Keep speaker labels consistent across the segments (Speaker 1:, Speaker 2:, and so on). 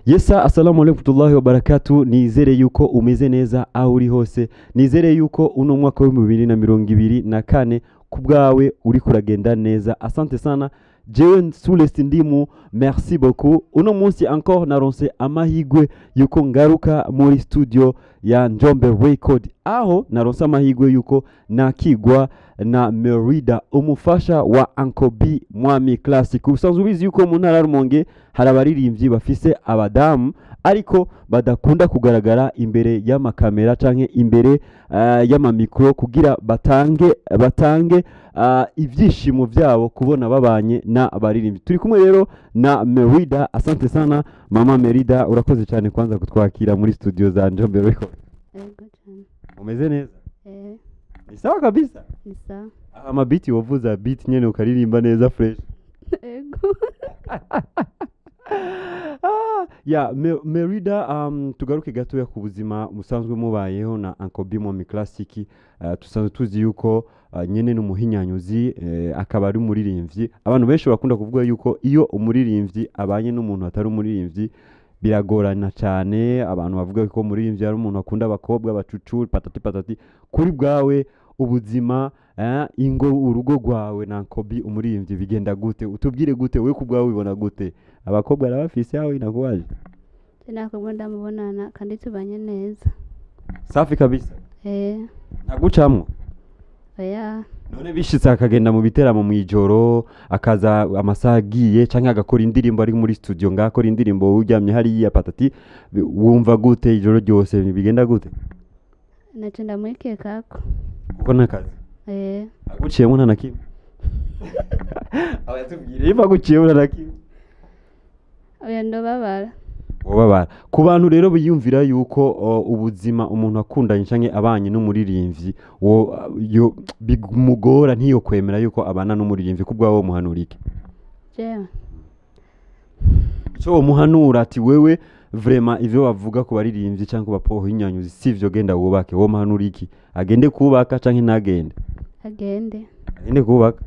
Speaker 1: Yesa, assalamu alaikum wa barakatuh. Nizere yuko umeze neza aho uri hose. Nizere yuko uno mwaka wa 2024 kubwawe uri kuragenda neza. Asante sana. Jewe Sule S Ndimu, merci beaucoup. Uno munsi encore naronse amahigwe yuko ngaruka muri studio ya Njombe Record. Aho naronse amahigwe yuko nakigwa na MERIDA umufasha wa Uncle-B mwami classic. Usanzwe ubizi yuko mu ntara Rumonge hari abaririmbyi bafise abadamu ariko badakunda kugaragara imbere y'amakamera canke imbere y'amamikro kugira batange ivyishimo vyabo kubona babanye na abaririmbyi. Turi kumwe rero na MERIDA. Asante sana mama MERIDA, urakoze cyane kwanza kutwakira muri studio za Njombe Record. Umeze neza? Ni sawa kabisa?
Speaker 2: Ni sawa.
Speaker 1: Amabiti wavuza beat nyene ukaririmba neza fresh.
Speaker 2: Ego.
Speaker 1: Ya MERIDA, tugaruke gatoya ku buzima musanzwe mubayeho na Uncle-B mwami classic. Tusanzwe tuzi yuko nyene n'umuhinyanyuzi akaba ari umuririmbyi. Abantu benshi bakunda kuvuga yuko iyo umuririmbyi abanye n'umuntu atari umuririmbyi biragorana cyane. Abantu bavuga ko umuririmbyi ari umuntu akunda abakobwa bacucu patati. Kuri bwawe ubuzima urugo rwawe na Uncle-B umuririmbyi bigenda gute? Utubwire gute we kubwawe ubona gute? Abakobwa arabafise aho inakubaje?
Speaker 2: Sinakubwo ndamubonana kandi tubanye neza.
Speaker 1: Safi kabisa. Nagucamwo?
Speaker 2: Oya.
Speaker 1: None bishitse akagenda mu biteramo mu ijoro akaza amasaha agiye canke agakora indirimbo ari muri studio ngakora indirimbo uryamye hari ya patati, wumva gute ijoro ryose bigenda gute?
Speaker 2: Nace ndamwekekako.
Speaker 1: Kuko nakazi? Aguciyemo nta nakimwe? Aba yatubwire iva guciyemo nta nakimwe?
Speaker 2: Oya ndobabara.
Speaker 1: Wababara. Ku bantu rero biyumvira yuko ubuzima umuntu akundanye canke abanye n'umuririmbyi bimugora ntiyo kwemera yuko abana n'umuririmbyi kubwawo muhanurike?
Speaker 2: Jewe.
Speaker 1: Cyo muhanura ati wewe vraiment ivyo bavuga ku baririmbyi canke bapoho inyanyuzi sivyo genda wubake. Wo muhanuriki? Agende kubaka canke ntagende?
Speaker 2: Agende.
Speaker 1: Agende kubaka?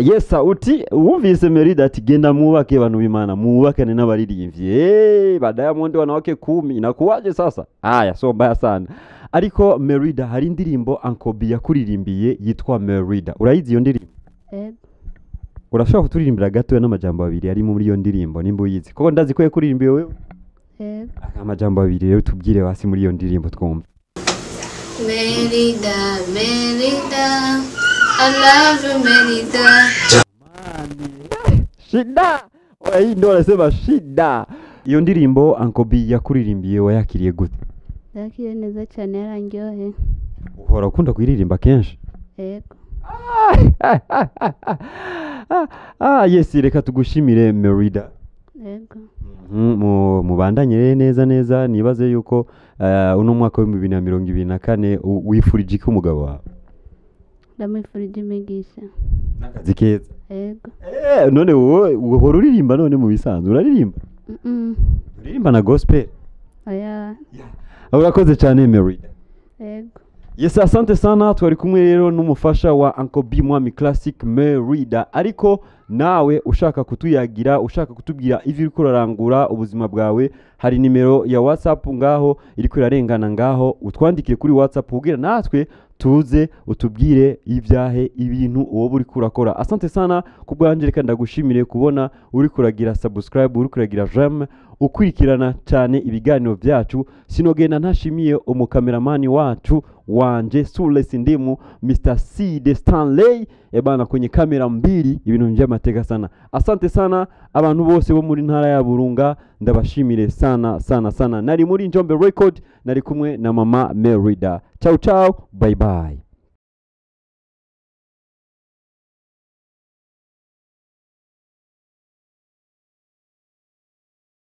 Speaker 1: Yesa, uti wumvise MERIDA ati genda mwubake abantu b'Imana, mwubakane n'abaririmbyi. Badiamond wanawake 10 inakuwaje sasa? So mbaya sana. Ariko MERIDA hari indirimbo Uncle-B yakuririmbiye yitwa MERIDA. Urayizi iyo ndirimbo? Urashobora kuturirimbira gato n'amajambo abiri ari muri iyo ndirimbo nimba uyizi? Koko ndazi ko yakuririmbiye wewe? Amajambo abiri rero tubwire hasi muri iyo ndirimbo twumva.
Speaker 2: MERIDA, I love you MERIDA.
Speaker 1: Shida. Hii ndo anasema shida. Iyo ndirimbo Uncle-B yakuririmbiye wayakiriye gute?
Speaker 2: Yakiriye neza cyane yarangyohe.
Speaker 1: Uhora ukunda kuyiririmba kenshi?
Speaker 2: Yego.
Speaker 1: Yes, reka tugushimire MERIDA.
Speaker 2: Yego.
Speaker 1: Mubandanye neza nibaze yuko uno mwaka wa 2024 wifurije iki umugabo wawe?
Speaker 2: Ndamwifurije imigisha.
Speaker 1: Nakazi keza.
Speaker 2: Yego.
Speaker 1: None wowe uhora uririmba none mu bisanzwe uraririmba? Uririmba na gospel?
Speaker 2: Oya.
Speaker 1: Urakoze cyane MERIDA.
Speaker 2: Yego.
Speaker 1: Yes, asante sana. Twari kumwe rero n'umufasha wa Uncle-B mwami classic MERIDA. Ariko nawe ushaka kutuyagira, ushaka kutubwira ivyo uriko urarangura ubuzima bwawe, hari nimero ya WhatsApp ngaho iriko irarengana ngaho, utwandikire kuri WhatsApp kugira natwe tuze utubwire ivyahe ibintu uwo buri kurakora. Asante sana kubwanje, reka ndagushimire kubona uri kuragira subscribe, uri kuragira j'aime, ukurikirana cyane ibiganiro byacu. Sinogenda ntashimiye umukameramani wacu wanje Sule S Ndimu, Mr. C de Stanley ebana kwenye kamera mbili, ibintu njyamateka sana. Asante sana abantu bose bo muri ntara ya Burunga, ndabashimire sana. Nari muri Njombe Record, nari kumwe na mama MERIDA. Ciao, bye bye.